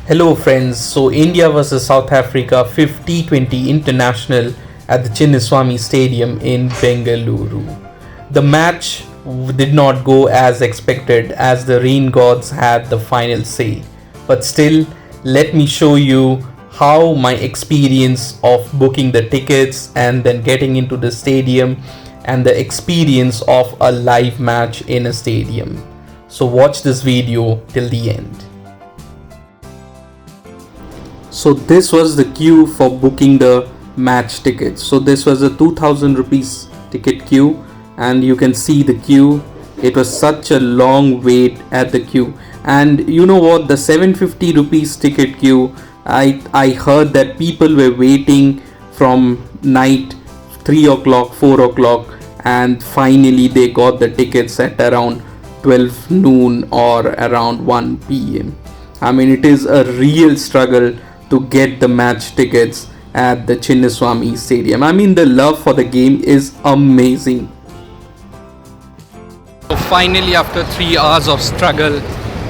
Hello friends, so India versus South Africa 50-20 international at the Chinnaswamy Stadium in Bengaluru. The match did not go as expected as the rain gods had the final say. But still, let me show you how my experience of booking the tickets and then getting into the stadium and the experience of a live match in a stadium. So watch this video till the end. So this was the queue for booking the match tickets. So this was a 2000 rupees ticket queue, and you can see the queue. It was such a long wait at the queue. And you know what, the 750 rupees ticket queue, I heard that people were waiting from night 3 o'clock, 4 o'clock, and finally they got the tickets at around 12 noon or around 1 p.m. I mean, it is a real struggle to get the match tickets at the Chinnaswamy Stadium. I mean, the love for the game is amazing. So finally, after 3 hours of struggle,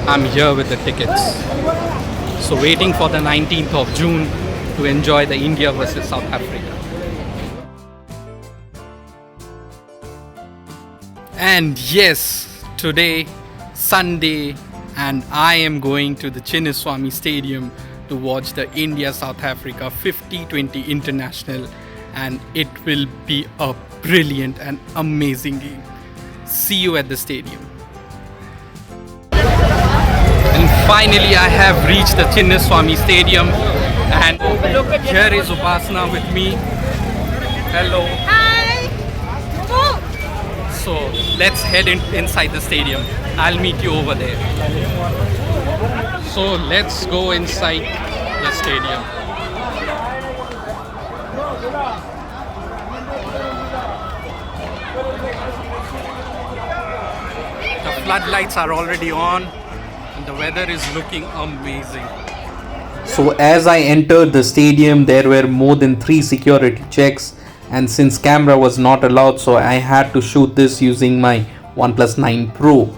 I'm here with the tickets. So waiting for the 19th of June to enjoy the India versus South Africa. And yes, today, Sunday, and I am going to the Chinnaswamy Stadium to watch the India-South Africa 50-20 international, and it will be a brilliant and amazing game. See you at the stadium. And finally I have reached the Chinnaswamy Stadium, and here is Upasana with me. Hello. Hi. So let's head inside the stadium. I'll meet you over there. So let's go inside the stadium. The floodlights are already on and the weather is looking amazing. So as I entered the stadium, there were more than 3 security checks, and since camera was not allowed, so I had to shoot this using my OnePlus 9 Pro.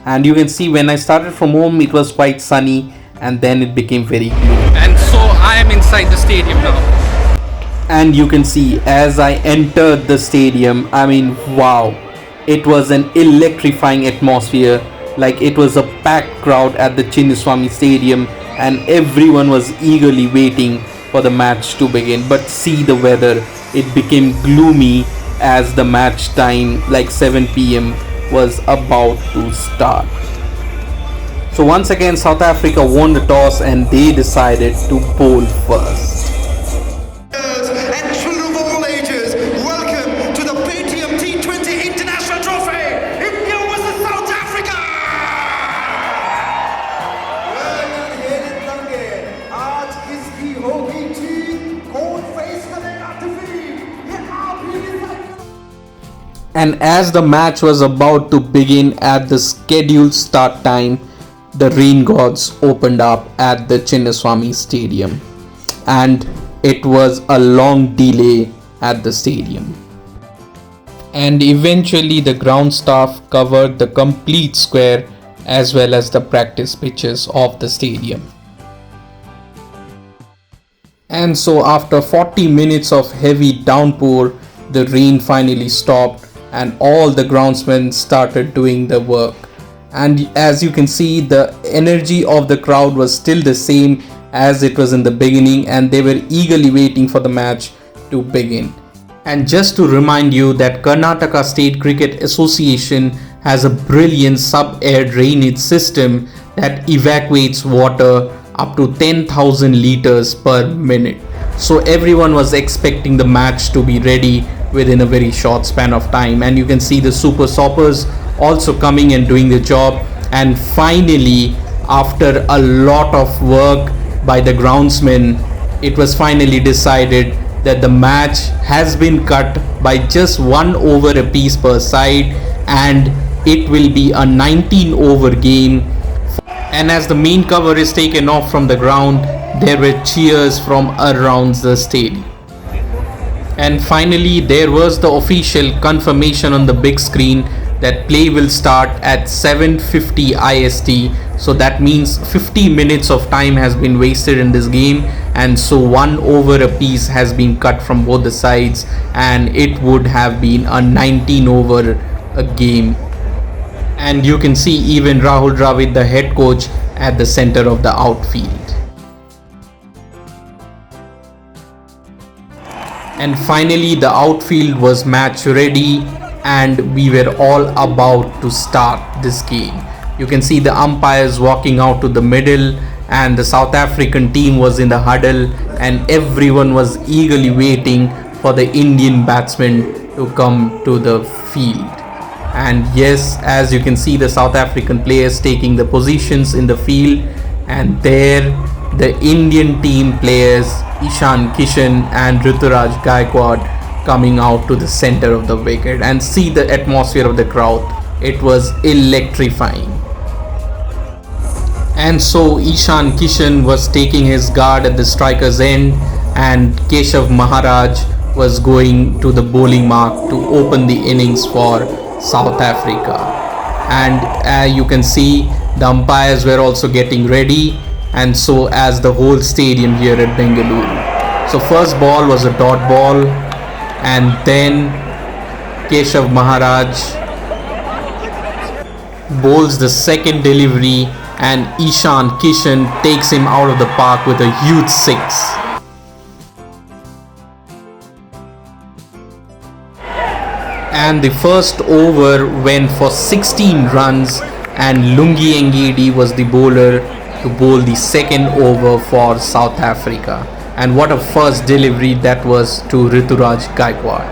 And you can see when I started from home, it was quite sunny, and then it became very gloomy. And so I am inside the stadium now. And you can see as I entered the stadium, I mean, wow, it was an electrifying atmosphere. Like, it was a packed crowd at the Chinnaswamy Stadium, and everyone was eagerly waiting for the match to begin. But see the weather, it became gloomy as the match time, like 7 p.m, was about to start. So once again, South Africa won the toss and they decided to bowl first. And children of all ages, welcome to the Paytm T20 International Trophy. India versus South Africa. And as the match was about to begin at the scheduled start time, the rain gods opened up at the Chinnaswamy Stadium, and it was a long delay at the stadium. And eventually the ground staff covered the complete square as well as the practice pitches of the stadium. And so after 40 minutes of heavy downpour, the rain finally stopped and all the groundsmen started doing the work. And as you can see, the energy of the crowd was still the same as it was in the beginning, and they were eagerly waiting for the match to begin. And just to remind you that Karnataka State Cricket Association has a brilliant sub-air drainage system that evacuates water up to 10,000 liters per minute. So everyone was expecting the match to be ready within a very short span of time. And you can see the super soppers also coming and doing the job. And finally, after a lot of work by the groundsmen, it was finally decided that the match has been cut by just 1 over apiece per side, and it will be a 19 over game. And as the main cover is taken off from the ground, there were cheers from around the stadium. And finally, there was the official confirmation on the big screen that play will start at 7:50 IST. So that means 50 minutes of time has been wasted in this game, and so 1 over apiece has been cut from both the sides, and it would have been a 19 over a game. And you can see even Rahul Dravid, the head coach, at the center of the outfield. And finally the outfield was match ready, and we were all about to start this game. You can see the umpires walking out to the middle, and the South African team was in the huddle, and everyone was eagerly waiting for the Indian batsmen to come to the field. And yes, as you can see, the South African players taking the positions in the field, and there the Indian team players Ishan Kishan and Ruturaj Gaikwad coming out to the center of the wicket, and see the atmosphere of the crowd. It was electrifying. And so Ishan Kishan was taking his guard at the striker's end, and Keshav Maharaj was going to the bowling mark to open the innings for South Africa. And you can see the umpires were also getting ready, and so as the whole stadium here at Bengaluru. So first ball was a dot ball, and then Keshav Maharaj bowls the second delivery, and Ishan Kishan takes him out of the park with a huge six. And the first over went for 16 runs, and Lungi Ngidi was the bowler to bowl the second over for South Africa. And what a first delivery that was to Ruturaj Gaikwad.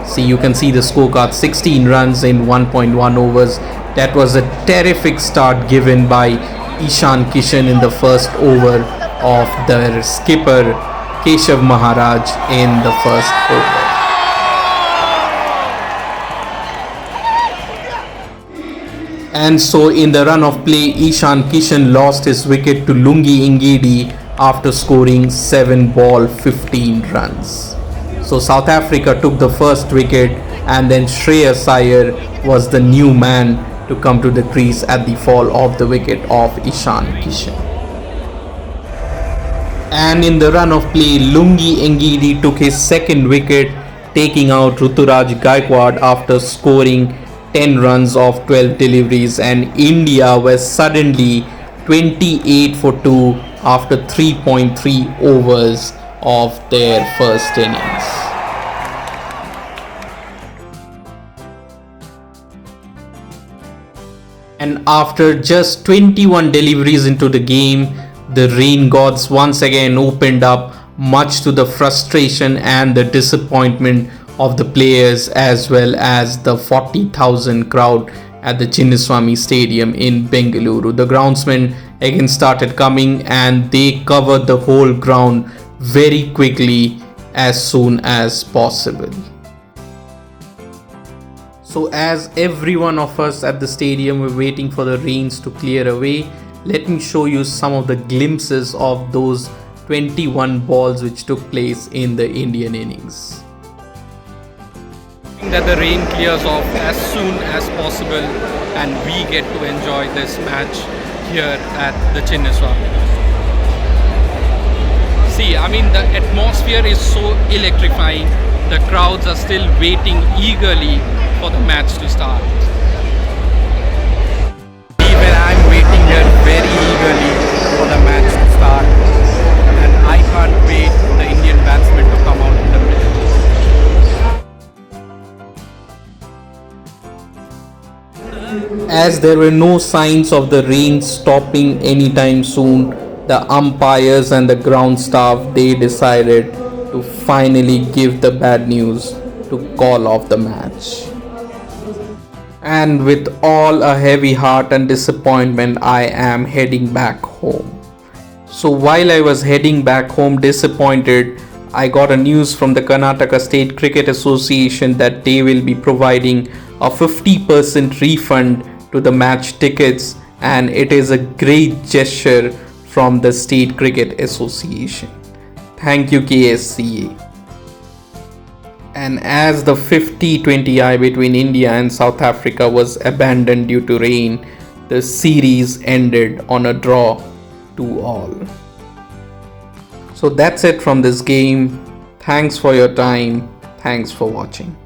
See, you can see the scorecard: 16 runs in 1.1 overs. That was a terrific start given by Ishan Kishan in the first over of their skipper Keshav Maharaj in the first over. And so in the run of play, Ishan Kishan lost his wicket to Lungi Ngidi after scoring 7 ball 15 runs. So South Africa took the first wicket, and then Shreyas Iyer was the new man to come to the crease at the fall of the wicket of Ishan Kishan. And in the run of play, Lungi Ngidi took his second wicket, taking out Ruturaj Gaikwad after scoring 10 runs of 12 deliveries, and India was suddenly 28 for 2 after 3.3 overs of their first innings. And after just 21 deliveries into the game, the rain gods once again opened up, much to the frustration and the disappointment of the players as well as the 40,000 crowd at the Chinnaswamy Stadium in Bengaluru. The groundsmen again started coming, and they covered the whole ground very quickly as soon as possible. So as every one of us at the stadium were waiting for the rains to clear away, let me show you some of the glimpses of those 21 balls which took place in the Indian innings. That the rain clears off as soon as possible, and we get to enjoy this match here at the Chinnaswamy. See, I mean, the atmosphere is so electrifying. The crowds are still waiting eagerly for the match to start. Even I'm waiting here very eagerly for the match to start, and I can't wait for the Indian batsmen to come out in the middle. As there were no signs of the rain stopping anytime soon, the umpires and the ground staff, they decided to finally give the bad news to call off the match. And with all a heavy heart and disappointment, I am heading back home. So while I was heading back home disappointed, I got a news from the Karnataka State Cricket Association that they will be providing a 50% refund to the match tickets, and it is a great gesture from the State Cricket Association. Thank you, KSCA. And as the 50-20 between India and South Africa was abandoned due to rain, the series ended on a draw 2-all. So that's it from this game. Thanks for your time. Thanks for watching.